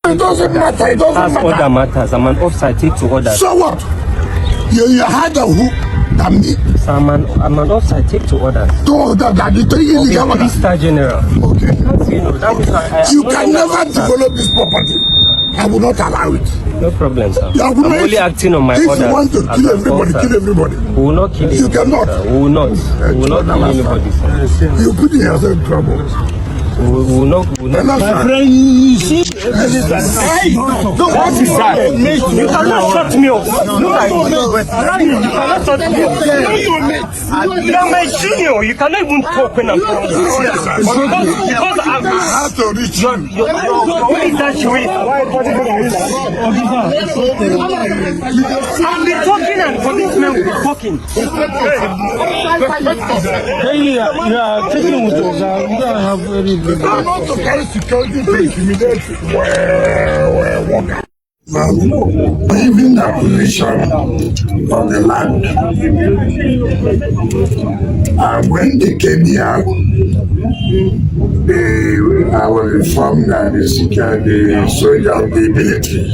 It doesn't matter. It doesn't As matter. order matters, I'm an officer. I take to order. So what? You had a who than me. So I'm an officer. I take to orders. To order that the three illegal Okay, 3-star general. Okay. That means You can never develop this property. I will not allow it. No problem, sir. I'm only acting on my orders. orders. If you want to kill everybody, kill everybody. We will not kill you. You Cannot. Sir. We will not. We will not kill anybody, sir. You put yourself in trouble. We will not. My friend, you see, hey, what is that? You cannot shut me up. Look at you. You cannot shut me up. You are my junior. You cannot even talk when I'm talking. Because I have to reach you. What is that you eat? I'll be talking and policemen will be talking. you are taking with us. You don't have any. I'm not to carry security to intimidate even the position of the land. And when they came here, I was informed that the soldiers of the military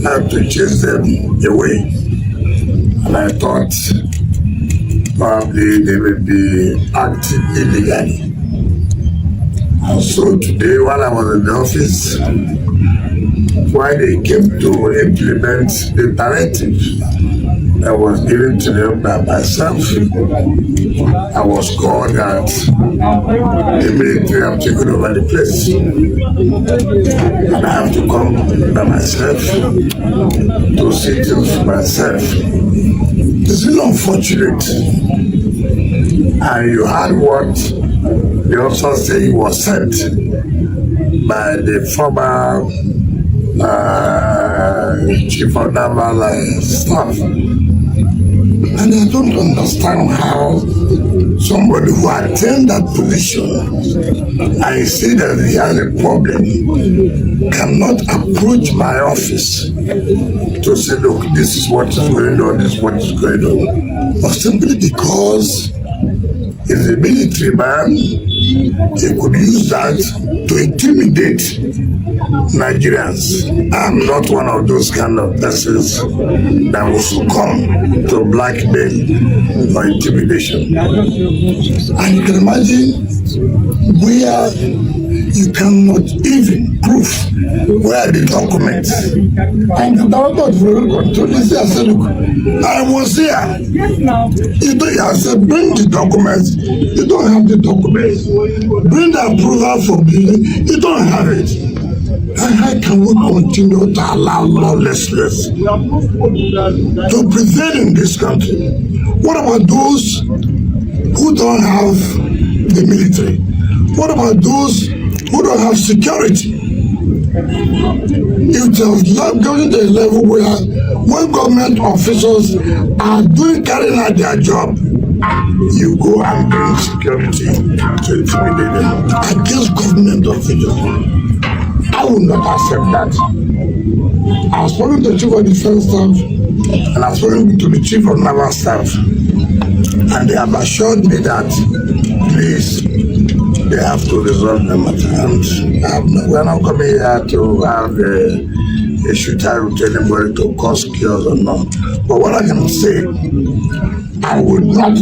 had to chase them away. And I thought probably they would be acting illegally. And so today, while I was in the office, while they came to implement the directive that was given to them by myself, I was called that the military have taken over the place. And I have to come by myself to see things for myself. This is unfortunate. And you heard what the officer said he was sent by the former chief of naval staff. And I don't understand how somebody who attained that position and see that he has a problem cannot approach my office to say, look, this is what is going on, this is what is going on. But simply because he's a military man, he could use that to intimidate Nigerians. I'm not one of those kind of persons that will succumb to blackmail or intimidation. And you can imagine where you cannot even prove where the documents. And the director of the control is there. I said, look, I was here. I said, bring the documents. You don't have the documents. Bring the approval for building. You don't have it. And how can we continue to allow lawlessness to prevail in this country? What about those who don't have the military? What about those who don't have security? It has gotten to a level where when government officials are carrying out their job, you go and bring security to intimidate them against government officials. I will not accept that. I was spoken to the chief of defense staff and I was spoken to the chief of naval staff, and they have assured me that please, they have to resolve the matter. And we're not coming here to have a shooter with anybody to cause chaos or not. But what I can say, I will not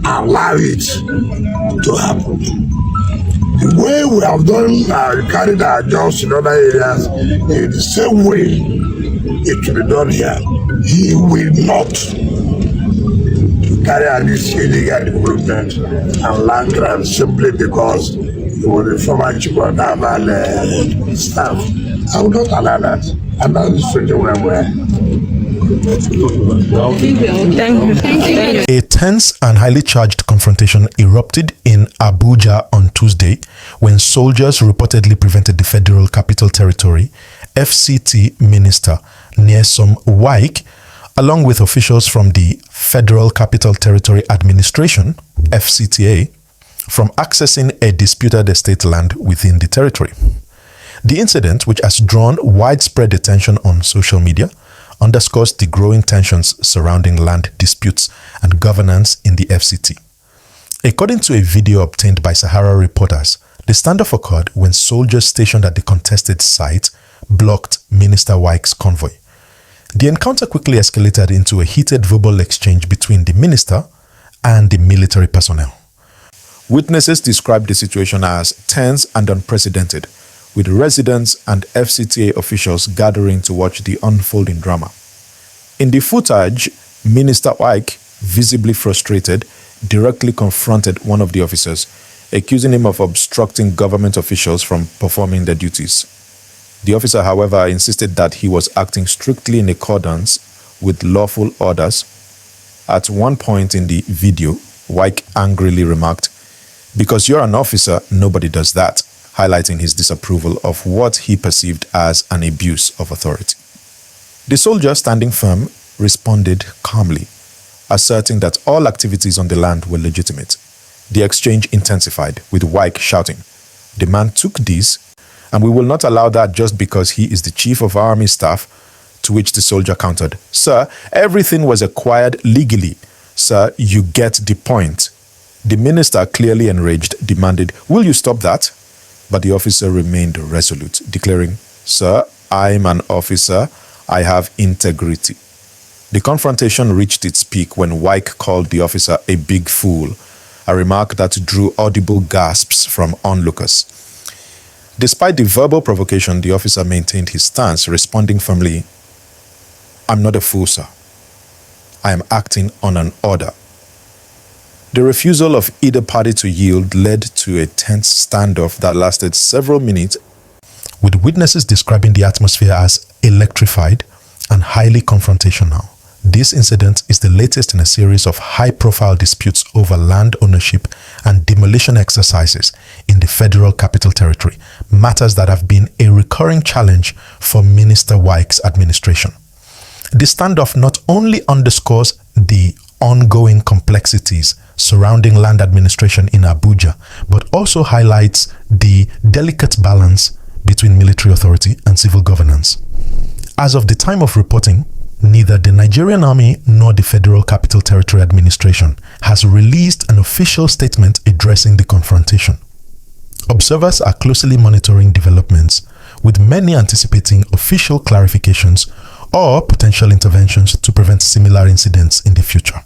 allow it to happen. The way we have done carried our jobs in other areas, in the same way it will be done here. He will not carry out this illegal development and land grab simply because he was a former chief of naval staff. I will not allow that. And that is the way we're. A tense and highly charged confrontation erupted in Abuja on Tuesday when soldiers reportedly prevented the Federal Capital Territory FCT Minister Nyesom Wike, along with officials from the Federal Capital Territory Administration FCTA, from accessing a disputed estate land within the territory. The incident, which has drawn widespread attention on social media, underscores the growing tensions surrounding land disputes and governance in the FCT. According to a video obtained by Sahara reporters, the standoff occurred when soldiers stationed at the contested site blocked Minister Wike's convoy. The encounter quickly escalated into a heated verbal exchange between the minister and the military personnel. Witnesses described the situation as tense and unprecedented, with residents and FCTA officials gathering to watch the unfolding drama. In the footage, Minister Wike, visibly frustrated, directly confronted one of the officers, accusing him of obstructing government officials from performing their duties. The officer, however, insisted that he was acting strictly in accordance with lawful orders. At one point in the video, Wike angrily remarked, "Because you're an officer, nobody does that," highlighting his disapproval of what he perceived as an abuse of authority. The soldier, standing firm, responded calmly, asserting that all activities on the land were legitimate. The exchange intensified, with Wike shouting, "The man took this, and we will not allow that just because he is the chief of our army staff," to which the soldier countered, "Sir, everything was acquired legally. Sir, you get the point." The minister, clearly enraged, demanded, "Will you stop that?" But the officer remained resolute, declaring, "Sir, I'm an officer. I have integrity." The confrontation reached its peak when Wike called the officer a big fool, a remark that drew audible gasps from onlookers. Despite the verbal provocation, the officer maintained his stance, responding firmly, "I'm not a fool, sir. I am acting on an order." The refusal of either party to yield led to a tense standoff that lasted several minutes, with witnesses describing the atmosphere as electrified and highly confrontational. This incident is the latest in a series of high-profile disputes over land ownership and demolition exercises in the Federal Capital Territory, matters that have been a recurring challenge for Minister Wike's administration. The standoff not only underscores the ongoing complexities surrounding land administration in Abuja, but also highlights the delicate balance between military authority and civil governance. As of the time of reporting, neither the Nigerian Army nor the Federal Capital Territory Administration has released an official statement addressing the confrontation. Observers are closely monitoring developments, with many anticipating official clarifications or potential interventions to prevent similar incidents in the future.